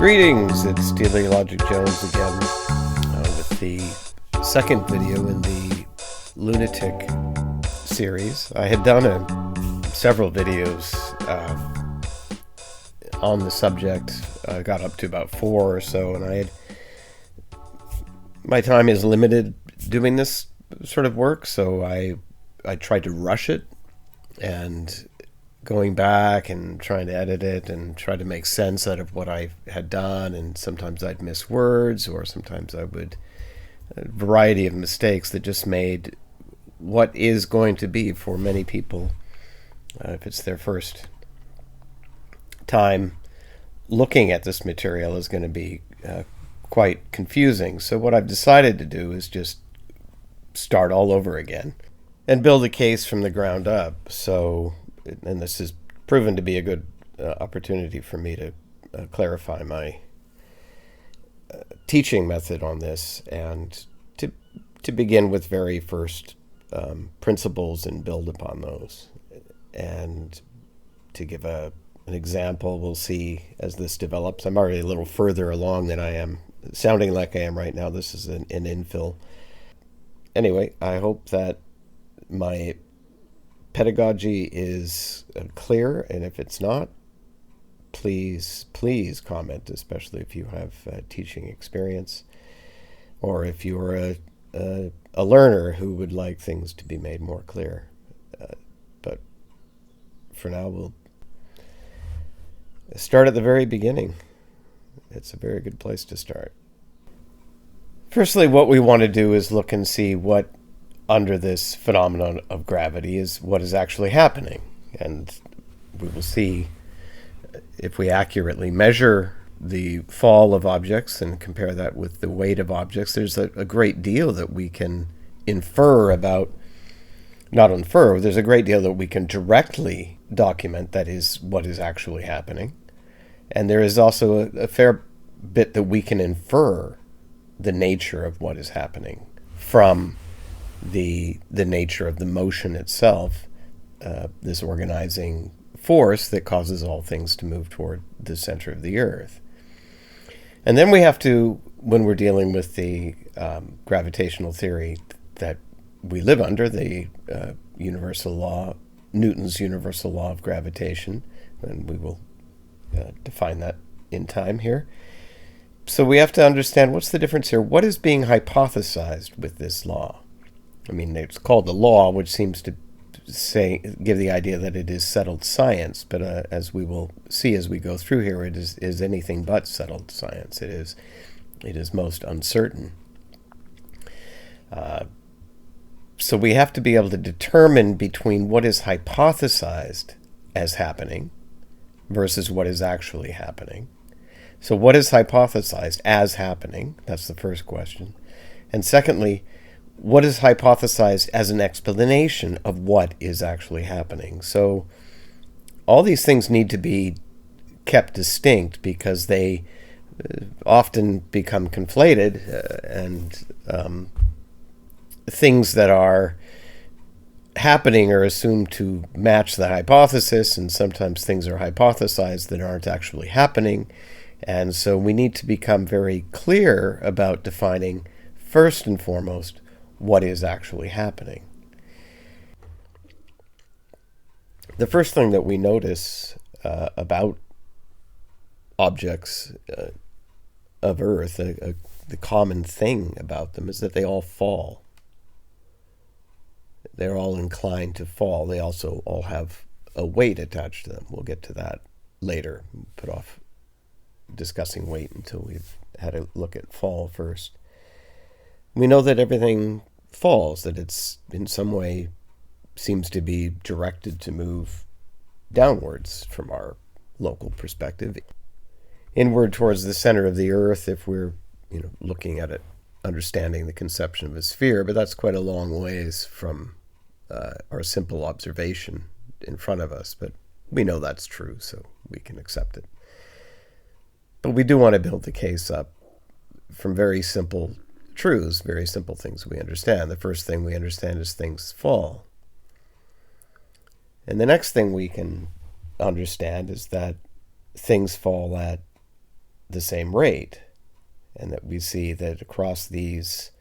Greetings, it's Logic Jones again with the second video in the Lunatic series. I had done several videos on the subject. I got up to about 4 or so, and my time is limited doing this sort of work, so I tried to rush it, and going back and trying to edit it and try to make sense out of what I had done, and sometimes I'd miss words, or sometimes I would a variety of mistakes that just made what is going to be for many people, if it's their first time looking at this material, is going to be quite confusing. So what I've decided to do is just start all over again and build a case from the ground up. And this has proven to be a good opportunity for me to clarify my teaching method on this, and to begin with very first principles and build upon those. And to give an example, we'll see as this develops. I'm already a little further along than I am sounding like I am right now. This is an infill. Anyway, I hope that my pedagogy is clear, and if it's not, please comment, especially if you have teaching experience, or if you're a learner who would like things to be made more clear. But for now, we'll start at the very beginning. It's a very good place to start. Firstly, what we want to do is look and see what under this phenomenon of gravity is what is actually happening. And we will see, if we accurately measure the fall of objects and compare that with the weight of objects, there's a great deal that we can infer about, there's a great deal that we can directly document that is what is actually happening. And there is also a fair bit that we can infer the nature of what is happening from the nature of the motion itself, this organizing force that causes all things to move toward the center of the earth. And then we have to, when we're dealing with the gravitational theory that we live under, the universal law, Newton's universal law of gravitation, and we will define that in time here. So we have to understand, what's the difference here? What is being hypothesized with this law? I mean, it's called the law, which seems to give the idea that it is settled science, but as we will see as we go through here, it is anything but settled science. It is most uncertain. So we have to be able to determine between what is hypothesized as happening versus what is actually happening. So what is hypothesized as happening? That's the first question. And secondly, what is hypothesized as an explanation of what is actually happening? So all these things need to be kept distinct, because they often become conflated, and things that are happening are assumed to match the hypothesis, and sometimes things are hypothesized that aren't actually happening. And so we need to become very clear about defining, first and foremost, what is actually happening. The first thing that we notice about objects of Earth, the common thing about them, is that they all fall. They're all inclined to fall. They also all have a weight attached to them. We'll get to that later. Put off discussing weight until we've had a look at fall first. We know that everything falls, that it's in some way seems to be directed to move downwards from our local perspective, inward towards the center of the earth, if we're looking at it, understanding the conception of a sphere. But that's quite a long ways from our simple observation in front of us. But we know that's true, so we can accept it. But we do want to build the case up from very simple truths, very simple things we understand. The first thing we understand is things fall. And the next thing we can understand is that things fall at the same rate, and that we see that across these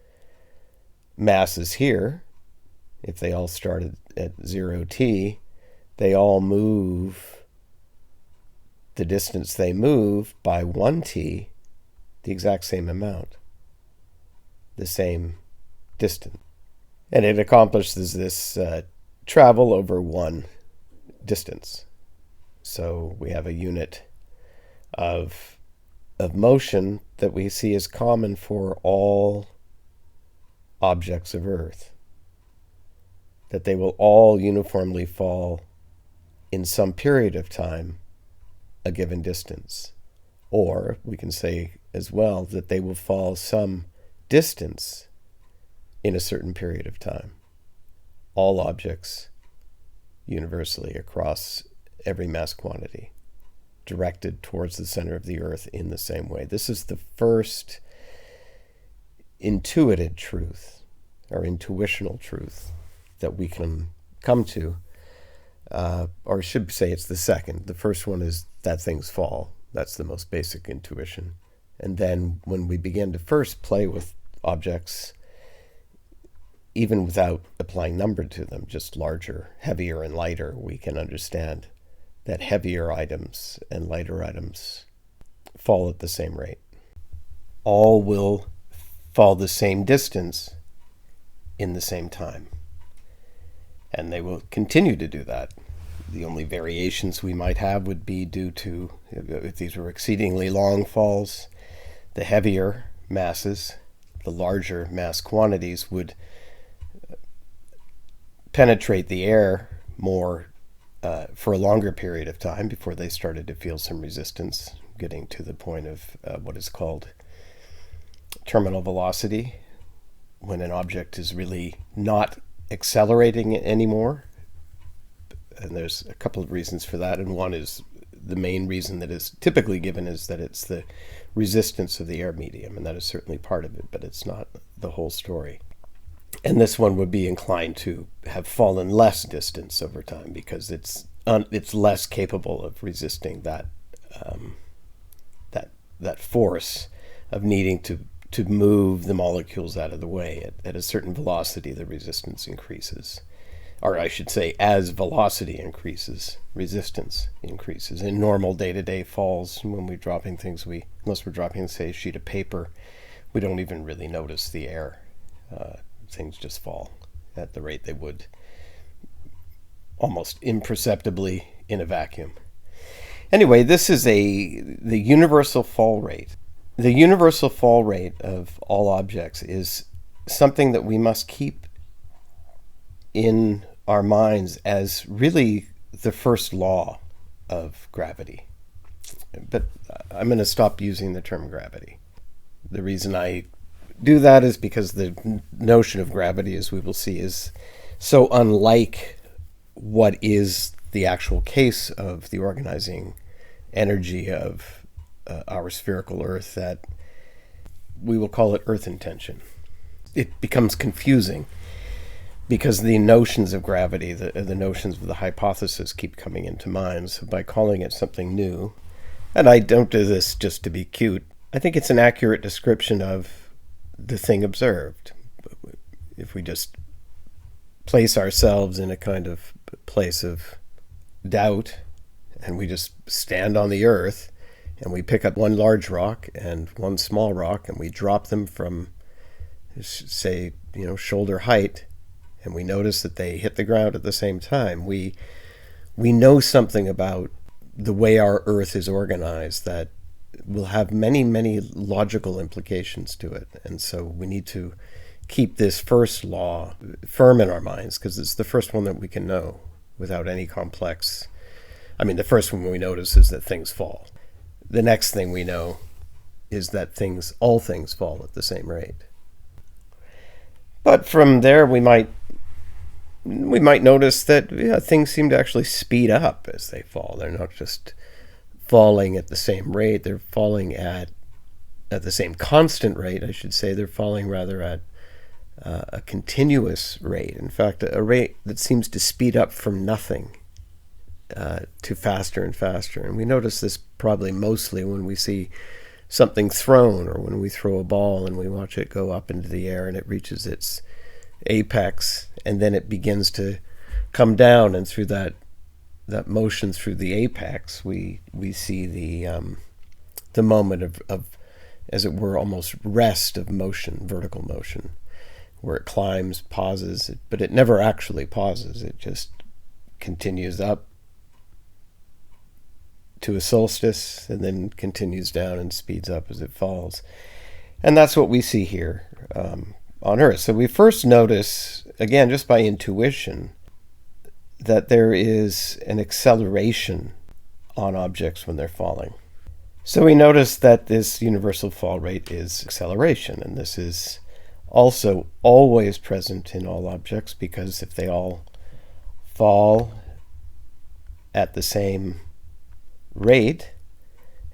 masses here, if they all started at 0t, they all move the distance they move by 1t, the exact same amount, the same distance. And it accomplishes this travel over one distance. So we have a unit of motion that we see as common for all objects of Earth, that they will all uniformly fall in some period of time a given distance. Or we can say as well that they will fall some distance in a certain period of time. All objects universally across every mass quantity, directed towards the center of the Earth in the same way. This is the first intuited truth, or intuitional truth, that we can come to. Or I should say it's the second. The first one is that things fall. That's the most basic intuition. And then when we begin to first play with objects, even without applying number to them, just larger, heavier, and lighter, we can understand that heavier items and lighter items fall at the same rate. All will fall the same distance in the same time. And they will continue to do that. The only variations we might have would be due to, if these were exceedingly long falls, the heavier masses, the larger mass quantities would penetrate the air more for a longer period of time before they started to feel some resistance, getting to the point of what is called terminal velocity, when an object is really not accelerating anymore. And there's a couple of reasons for that, and one is the main reason that is typically given is that it's the resistance of the air medium, and that is certainly part of it, but it's not the whole story. And this one would be inclined to have fallen less distance over time because it's less capable of resisting that force of needing to move the molecules out of the way. At a certain velocity, the resistance increases. Or I should say, as velocity increases, resistance increases. In normal day-to-day falls, when we're dropping things, unless we're dropping, say, a sheet of paper, we don't even really notice the air. Things just fall at the rate they would almost imperceptibly in a vacuum. Anyway, this is the universal fall rate. The universal fall rate of all objects is something that we must keep in our minds as really the first law of gravity. But I'm going to stop using the term gravity. The reason I do that is because the notion of gravity, as we will see, is so unlike what is the actual case of the organizing energy of our spherical Earth that we will call it Earth intention. It becomes confusing because the notions of gravity, the notions of the hypothesis keep coming into mind. So by calling it something new, and I don't do this just to be cute, I think it's an accurate description of the thing observed. If we just place ourselves in a kind of place of doubt and we just stand on the Earth and we pick up one large rock and one small rock and we drop them from, say, shoulder height, and we notice that they hit the ground at the same time, we know something about the way our Earth is organized that will have many, many logical implications to it. And so we need to keep this first law firm in our minds because it's the first one that we can know without any complex. The first one we notice is that things fall. The next thing we know is that all things fall at the same rate. But from there we might notice that things seem to actually speed up as they fall. They're not just falling at the same rate, they're falling at the same constant rate, I should say. They're falling rather at a continuous rate. In fact, a rate that seems to speed up from nothing to faster and faster. And we notice this probably mostly when we see something thrown, or when we throw a ball and we watch it go up into the air and it reaches its apex, and then it begins to come down, and through that motion through the apex, we see the moment of, as it were, almost rest of motion, vertical motion, where it climbs, pauses, but it never actually pauses. It just continues up to a solstice and then continues down and speeds up as it falls. And that's what we see here on Earth. So we first notice, again, just by intuition, that there is an acceleration on objects when they're falling. So we notice that this universal fall rate is acceleration, and this is also always present in all objects, because if they all fall at the same rate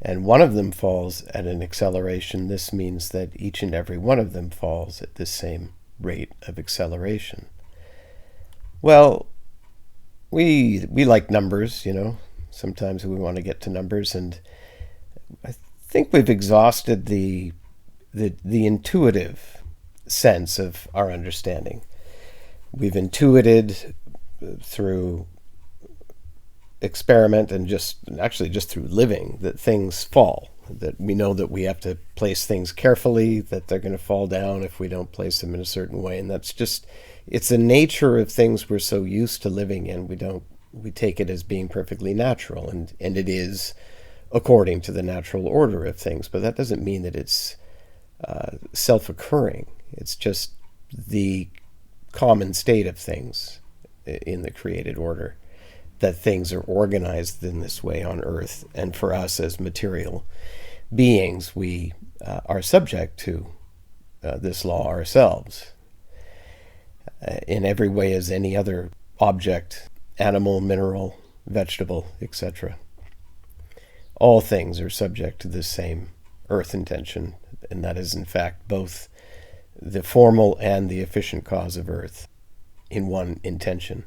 and one of them falls at an acceleration, this means that each and every one of them falls at the same rate of acceleration. Well, we like numbers, sometimes we want to get to numbers, and I think we've exhausted the intuitive sense of our understanding. We've intuited through experiment and just through living that things fall, that we know that we have to place things carefully, that they're going to fall down if we don't place them in a certain way. And it's the nature of things we're so used to living in. We take it as being perfectly natural, and it is according to the natural order of things, but that doesn't mean that it's self-occurring. It's just the common state of things in the created order, that things are organized in this way on Earth. And for us as material beings, we are subject to this law ourselves in every way as any other object, animal, mineral, vegetable, etc. All things are subject to this same earth intention, and that is in fact both the formal and the efficient cause of Earth in one intention.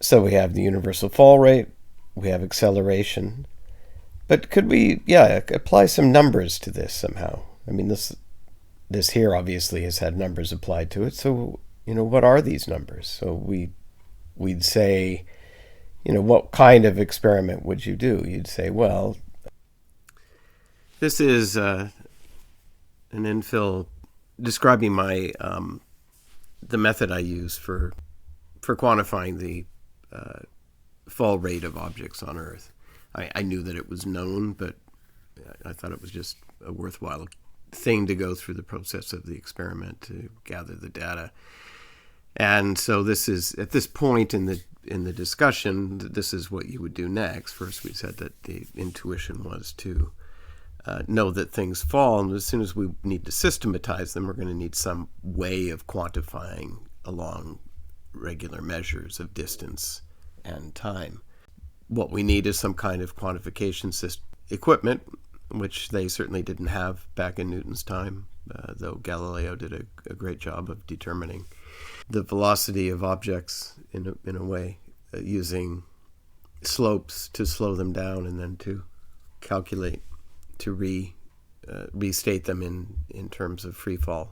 So we have the universal fall rate, we have acceleration, but could we, apply some numbers to this somehow? I mean, this here obviously has had numbers applied to it, so, what are these numbers? So we'd say, what kind of experiment would you do? You'd say, well, this is an infill describing my the method I use for quantifying the fall rate of objects on Earth. I knew that it was known, but I thought it was just a worthwhile thing to go through the process of the experiment to gather the data. And so this is, at this point in the discussion, this is what you would do next. First, we said that the intuition was to know that things fall, and as soon as we need to systematize them, we're going to need some way of quantifying along regular measures of distance and time. What we need is some kind of quantification equipment, which they certainly didn't have back in Newton's time, though Galileo did a great job of determining the velocity of objects in a way, using slopes to slow them down and then to calculate, to restate them in terms of free fall.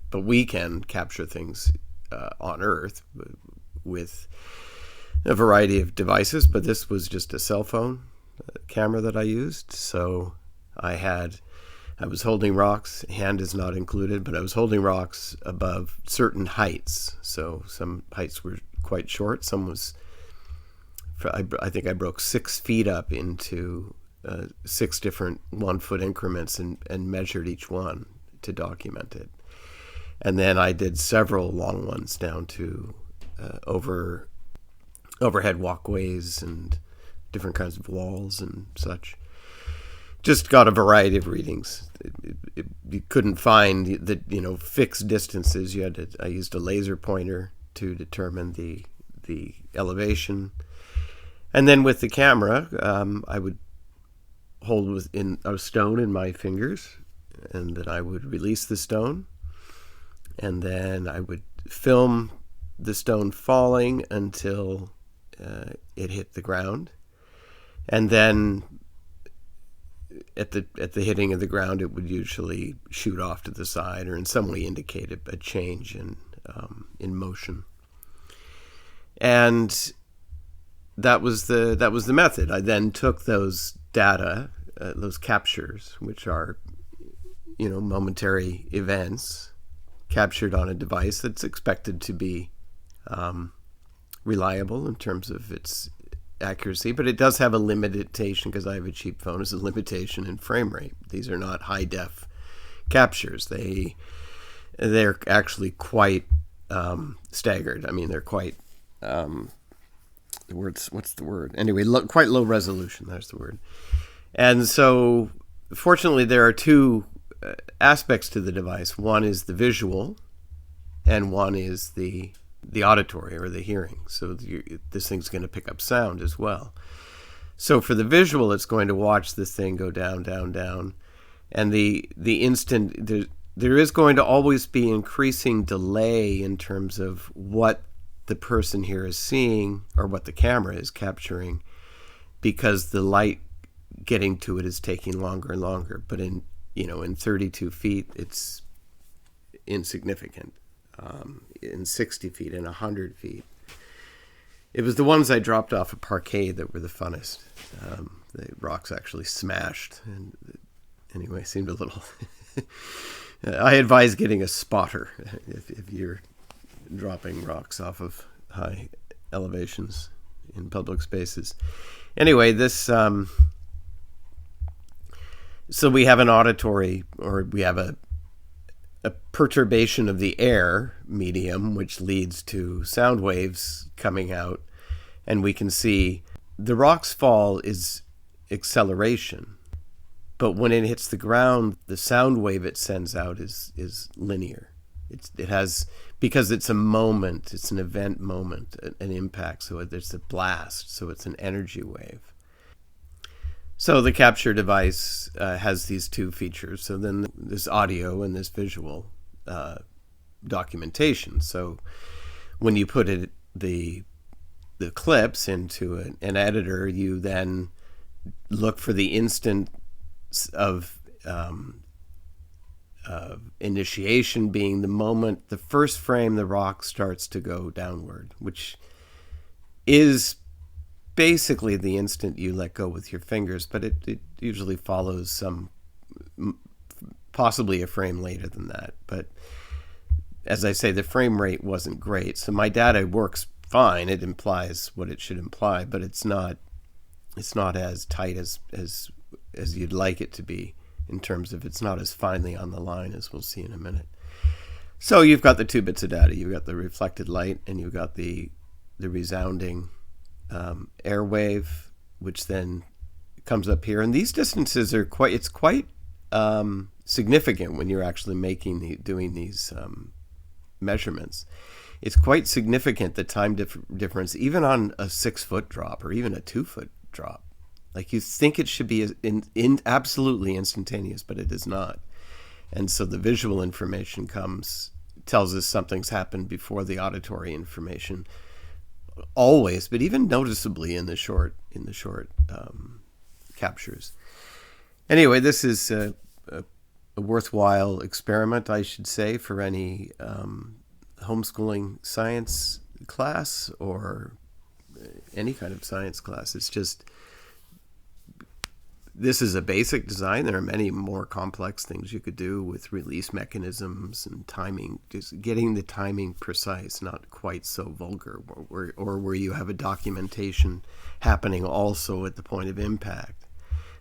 But we can capture things on Earth with a variety of devices, but this was just a cell phone camera that I used. So I was holding rocks, hand is not included, but I was holding rocks above certain heights. So some heights were quite short. Some was, I think I broke 6 feet up into 6 different 1-foot increments and measured each one to document it. And then I did several long ones down to overhead walkways and different kinds of walls and such. Just got a variety of readings. You couldn't find the fixed distances. I used a laser pointer to determine the elevation, and then with the camera, I would hold a stone in my fingers, and then I would release the stone, and then I would film the stone falling until it hit the ground, and then at the hitting of the ground, it would usually shoot off to the side or in some way indicate a change in motion. And that was the method. I then took those data, those captures, which are, momentary events captured on a device that's expected to be reliable in terms of its accuracy, but it does have a limitation, because I have a cheap phone, is a limitation in frame rate. These are not high def captures. They're actually quite staggered. I mean, they're quite what's the word? Anyway, quite low resolution. There's the word. And so, fortunately, there are two aspects to the device. One is the visual, and one is the auditory, or the hearing. So this thing's going to pick up sound as well. So for the visual, it's going to watch this thing go down, down, down. And the instant, there is going to always be increasing delay in terms of what the person here is seeing, or what the camera is capturing, because the light getting to it is taking longer and longer. But in 32 feet, it's insignificant. In 60 feet, in 100 feet. It was the ones I dropped off a parquet that were the funnest. The rocks actually smashed. And anyway, seemed a little... I advise getting a spotter if you're dropping rocks off of high elevations in public spaces. Anyway, this... So we have an auditory, or we have a perturbation of the air medium, which leads to sound waves coming out. And we can see the rock's fall is acceleration. But when it hits the ground, the sound wave it sends out is linear. It has, because it's a moment, it's an event moment, an impact. So it's a blast. So it's an energy wave. So the capture device has these two features. So then this audio and this visual documentation. So when you put the clips into an editor, you then look for the instant of initiation being the moment, the first frame the rock starts to go downward, which is basically the instant you let go with your fingers, but it usually follows possibly a frame later than that. But as I say, the frame rate wasn't great, so my data works fine. It implies what it should imply, but it's not as tight as you'd like it to be, in terms of it's not as finely on the line, as we'll see in a minute. So you've got the two bits of data. You've got the reflected light, and you've got the resounding airwave, which then comes up here. And these distances are quite significant when you're actually doing these measurements. It's quite significant, the time difference, even on a 6-foot drop or even a 2-foot drop. Like, you think it should be absolutely instantaneous, but it is not. And so the visual information tells us something's happened before the auditory information. Always, but even noticeably in the short captures. Anyway, this is a worthwhile experiment, I should say, for any homeschooling science class or any kind of science class. It's just, this is a basic design. There are many more complex things you could do with release mechanisms and timing, just getting the timing precise, not quite so vulgar, or where you have a documentation happening also at the point of impact,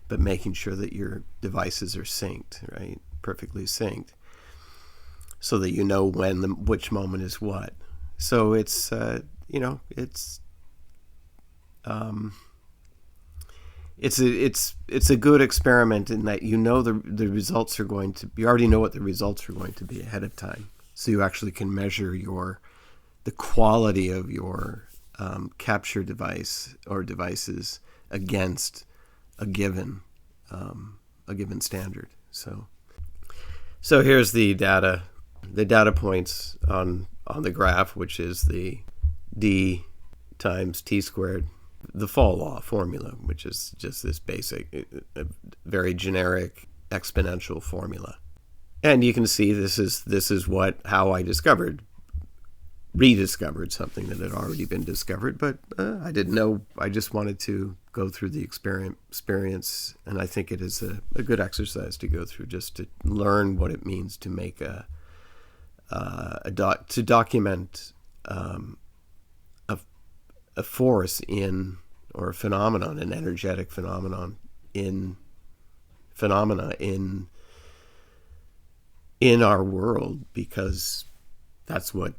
but making sure that your devices are synced, right? Perfectly synced, so that you know which moment is what. So it's it's a good experiment in that you already know what the results are going to be ahead of time, so you actually can measure the quality of your capture device or devices against a given standard. So here's the data points on the graph, which is the d times t squared the fall law formula, which is just this basic, very generic exponential formula. And you can see this is how I rediscovered something that had already been discovered, but I didn't know. I just wanted to go through the experience, and I think it is a good exercise to go through, just to learn what it means to make to document a force in, or a phenomenon, an energetic phenomenon in our world, because that's what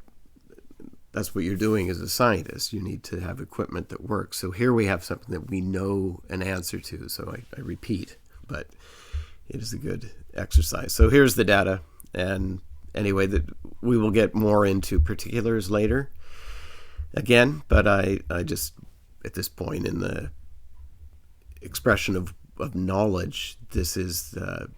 you're doing as a scientist. You need to have equipment that works. So here we have something that we know an answer to. So I repeat, but it is a good exercise. So here's the data. And anyway, that we will get more into particulars later again, but I just, at this point in the expression of knowledge, this is the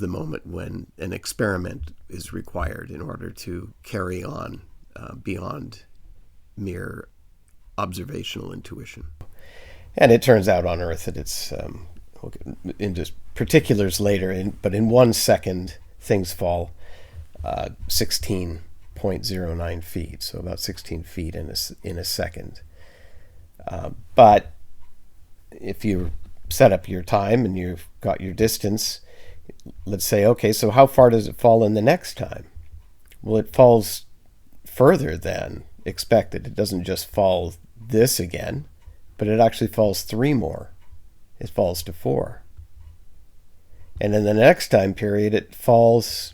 moment when an experiment is required in order to carry on beyond mere observational intuition. And it turns out on Earth that it's, we'll get into particulars later, but in 1 second, things fall 16.09 feet, so about 16 feet in a second. But if you set up your time and you've got your distance, let's say, okay, so how far does it fall in the next time? Well, it falls further than expected. It doesn't just fall this again, but it actually falls 3 more. It falls to 4. And in the next time period, it falls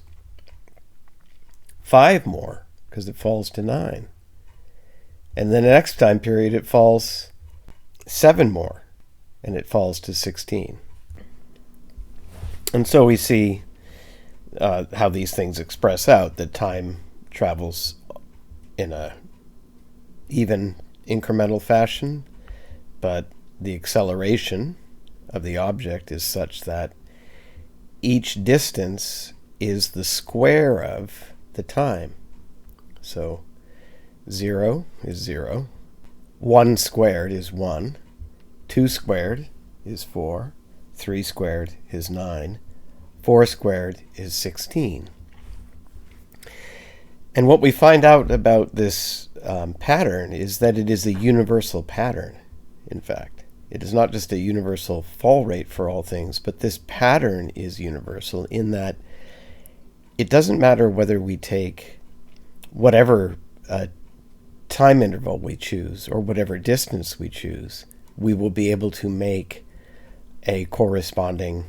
5 more, because it falls to 9. And then the next time period, it falls 7 more, and it falls to 16. And so we see how these things express out, that time travels in a even incremental fashion, but the acceleration of the object is such that each distance is the square of the time. So 0 is 0, 1 squared is 1, 2 squared is 4, 3 squared is 9, 4 squared is 16. And what we find out about this pattern is that it is a universal pattern, in fact. It is not just a universal fall rate for all things, but this pattern is universal in that it doesn't matter whether we take whatever time interval we choose or whatever distance we choose, we will be able to make a corresponding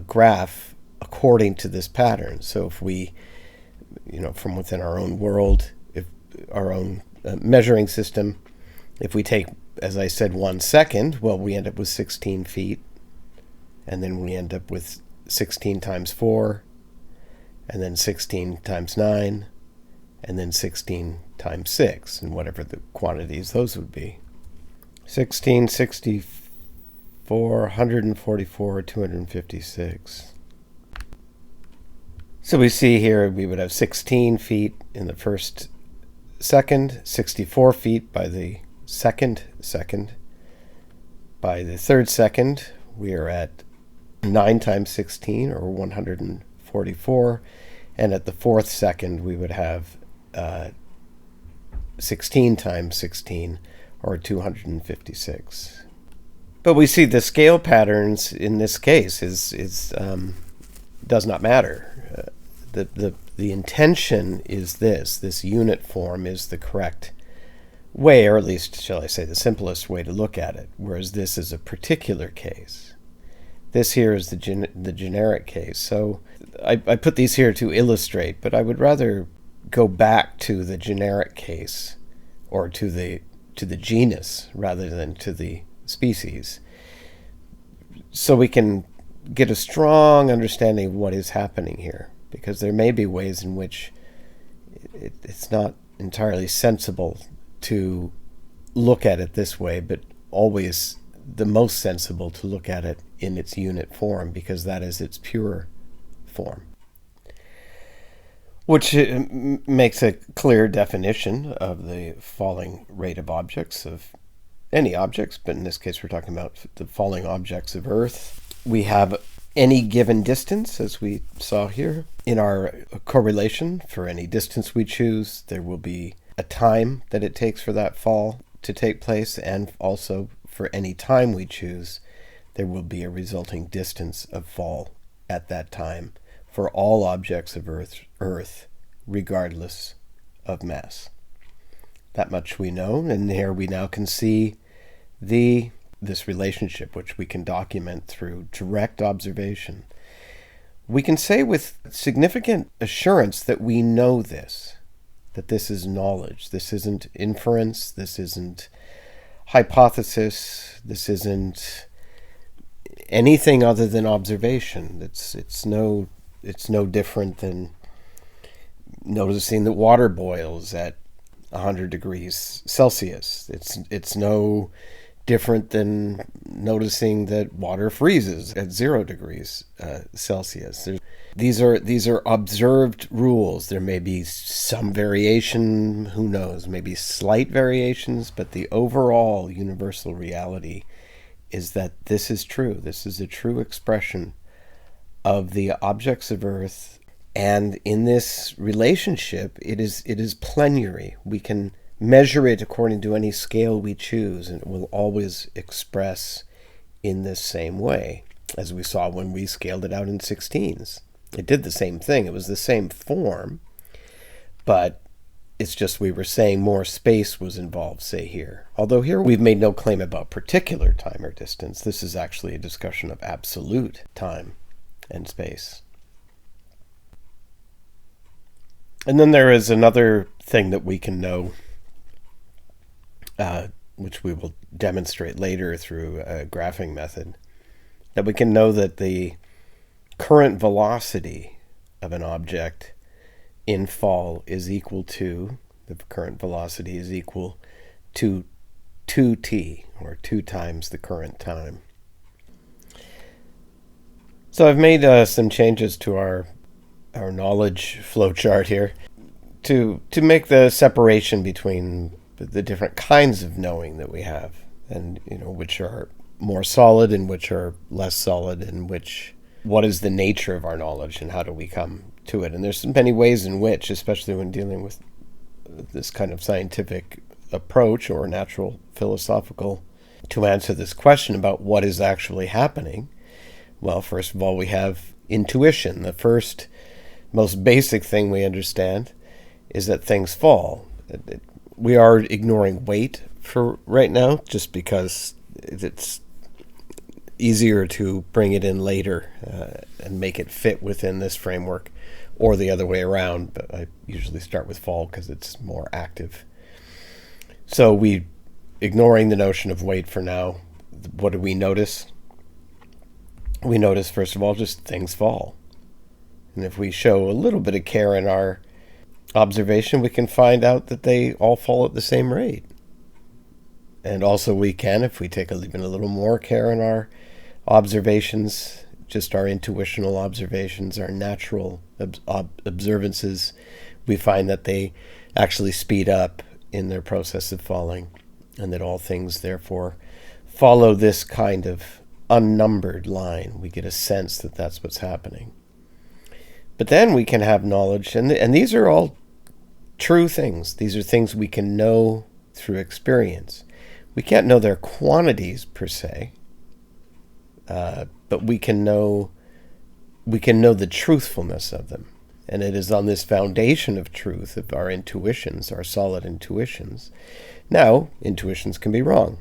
graph according to this pattern. So if we, from within our own world, if our own measuring system, if we take, as I said, 1 second, well, we end up with 16 feet, and then we end up with 16 times 4, and then 16 times 9, and then 16 times 6, and whatever the quantities those would be. 16, 64, 144, 256. So we see here we would have 16 feet in the first second, 64 feet by the second. By the third second, we are at 9 times 16, or 144. And at the fourth second, we would have 16 times 16, or 256. But we see the scale patterns in this case is does not matter. The intention is this unit form is the correct way, or at least, shall I say, the simplest way to look at it, whereas this is a particular case. This here is the generic case. So I put these here to illustrate, but I would rather go back to the generic case, or to the genus rather than to the species, so we can get a strong understanding of what is happening here, because there may be ways in which it's not entirely sensible to look at it this way, but always the most sensible to look at it in its unit form, because that is its pure form. which makes a clear definition of the falling rate of objects, of any objects, but in this case we're talking about the falling objects of Earth. We have any given distance, as we saw here. In our correlation, for any distance we choose, there will be a time that it takes for that fall to take place, and also for any time we choose, there will be a resulting distance of fall at that time for all objects of Earth, regardless of mass. That much we know, and here we now can see this relationship, which we can document through direct observation. We can say with significant assurance that we know this, that this is knowledge. This isn't inference, this isn't hypothesis, this isn't anything other than observation. It's no different than noticing that water boils at 100 degrees Celsius. It's no different than noticing that water freezes at 0 degrees Celsius. These are observed rules. There may be some variation, who knows, maybe slight variations, but the overall universal reality is that this is true. This is a true expression of the objects of Earth, and in this relationship, it is plenary. We can measure it according to any scale we choose, and it will always express in this same way, as we saw when we scaled it out in 16s. It did the same thing. It was the same form, but it's just we were saying more space was involved, say here. Although here we've made no claim about particular time or distance. This is actually a discussion of absolute time and space. And then there is another thing that we can know, which we will demonstrate later through a graphing method, that we can know that the current velocity of an object in fall is equal to, the current velocity is equal to 2t, or 2 times the current time. So I've made some changes to our knowledge flowchart here to make the separation between the different kinds of knowing that we have, and which are more solid and which are less solid, and what is the nature of our knowledge and how do we come to it. And there's many ways in which, especially when dealing with this kind of scientific approach or natural philosophical, to answer this question about what is actually happening. Well, first of all, we have intuition. The first, most basic thing we understand is that things fall. We are ignoring weight for right now, just because it's easier to bring it in later and make it fit within this framework, or the other way around. But I usually start with fall because it's more active. So we, ignoring the notion of weight for now, what do we notice? We notice, first of all, just things fall. And if we show a little bit of care in our observation, we can find out that they all fall at the same rate. And also we can, if we take even a little more care in our observations, just our intuitional observations, our natural observances, we find that they actually speed up in their process of falling, and that all things therefore follow this kind of unnumbered line. We get a sense that that's what's happening. But then we can have knowledge, and these are all true things. These are things we can know through experience. We can't know their quantities per se, but we can know the truthfulness of them. And it is on this foundation of truth, of our intuitions, our solid intuitions. Now, intuitions can be wrong.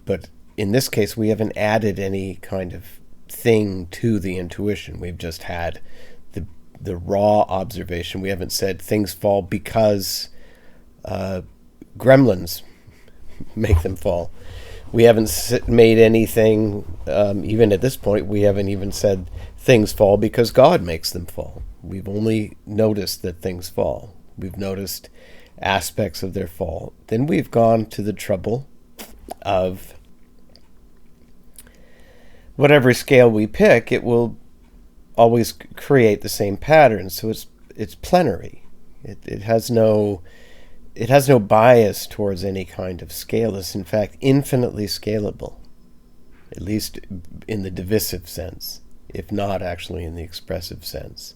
But in this case, we haven't added any kind of thing to the intuition. We've just had the raw observation. We haven't said things fall because gremlins make them fall. We haven't made anything, even at this point, we haven't even said things fall because God makes them fall. We've only noticed that things fall. We've noticed aspects of their fall. Then we've gone to the trouble of whatever scale we pick, it will always create the same pattern. So it's plenary. It has no bias towards any kind of scale. It's in fact infinitely scalable, at least in the divisive sense, if not actually in the expressive sense.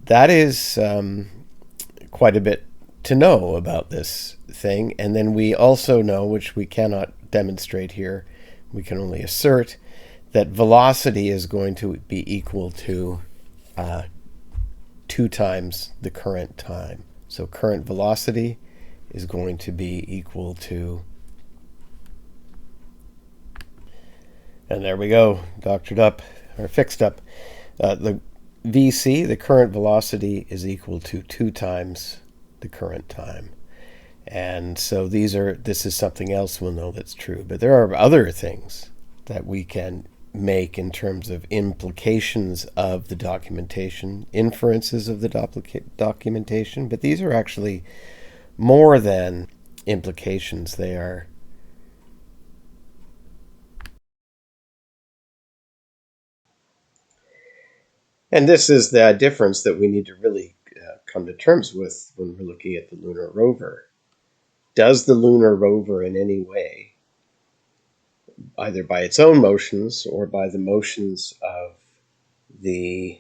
That is quite a bit to know about this thing. And then we also know, which we cannot demonstrate here, we can only assert, that velocity is going to be equal to 2 times the current time. So current velocity is going to be equal to, and there we go, doctored up, or fixed up. The VC, the current velocity, is equal to 2 times the current time. And so this is something else we'll know that's true. But there are other things that we can make in terms of implications of the documentation, inferences of the documentation, but these are actually more than implications. They are and this is the difference that we need to really come to terms with when we're looking at the Lunar Rover. Does the Lunar Rover in any way, either by its own motions or by the motions of the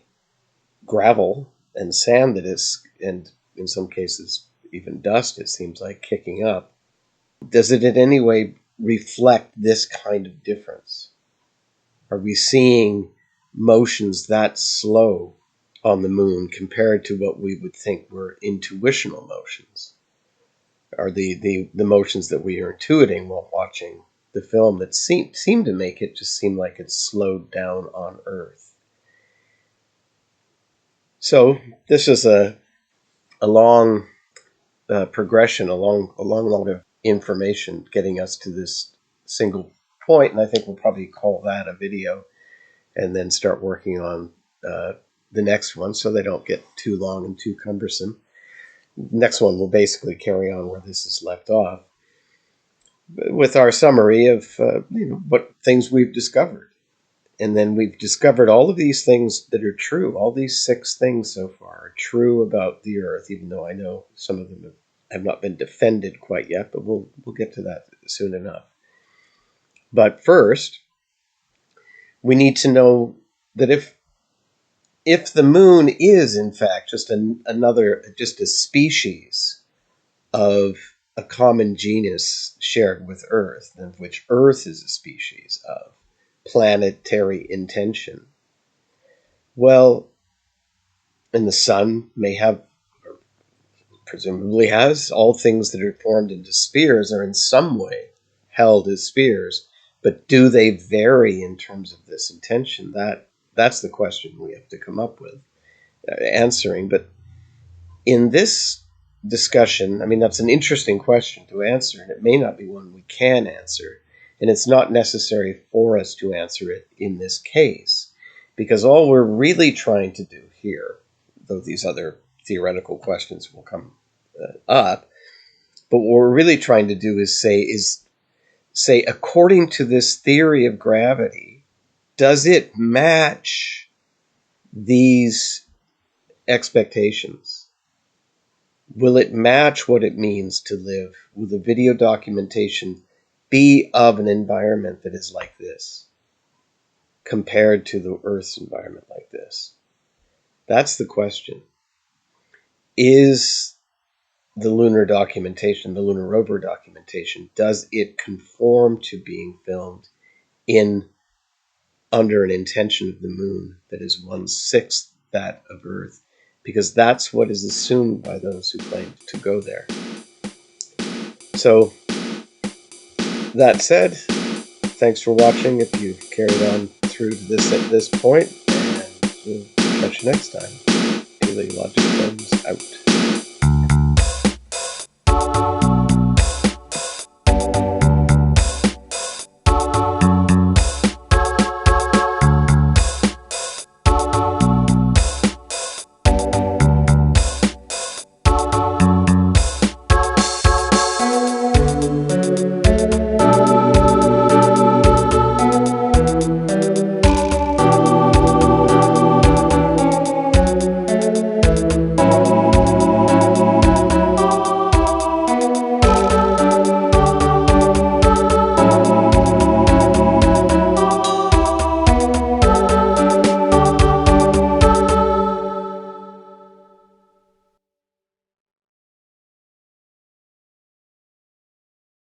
gravel and sand that is, and in some cases even dust, it seems like, kicking up, does it in any way reflect this kind of difference? Are we seeing motions that slow on the moon compared to what we would think were intuitional motions? Are the motions that we are intuiting while watching the film that seem to make it just seem like it's slowed down on Earth? So this is a long progression, a long lot of information getting us to this single point, and I think we'll probably call that a video, and then start working on the next one so they don't get too long and too cumbersome. Next one will basically carry on where this is left off, with our summary of what things we've discovered. And then we've discovered all of these things that are true. All these 6 things so far are true about the Earth, even though I know some of them have not been defended quite yet, but we'll get to that soon enough. But first, we need to know that if the moon is in fact just a species of a common genus shared with Earth, of which Earth is a species of planetary intention, well, and the sun may have, or presumably has, all things that are formed into spheres are in some way held as spheres, but do they vary in terms of this intention? That's the question we have to come up with answering. But in this discussion, I mean, that's an interesting question to answer, and it may not be one we can answer, and it's not necessary for us to answer it in this case, because all we're really trying to do here, though these other theoretical questions will come up, but what we're really trying to do is say, according to this theory of gravity, does it match these expectations? Will it match what it means to live? Will the video documentation be of an environment that is like this compared to the Earth's environment like this? That's the question. Is the lunar documentation, the Lunar Rover documentation, does it conform to being filmed under an intention of the moon that is 1/6 that of Earth? Because that's what is assumed by those who claim to go there. So, that said, thanks for watching if you've carried on through to this point, and we'll catch you next time. Daily Logic Films out.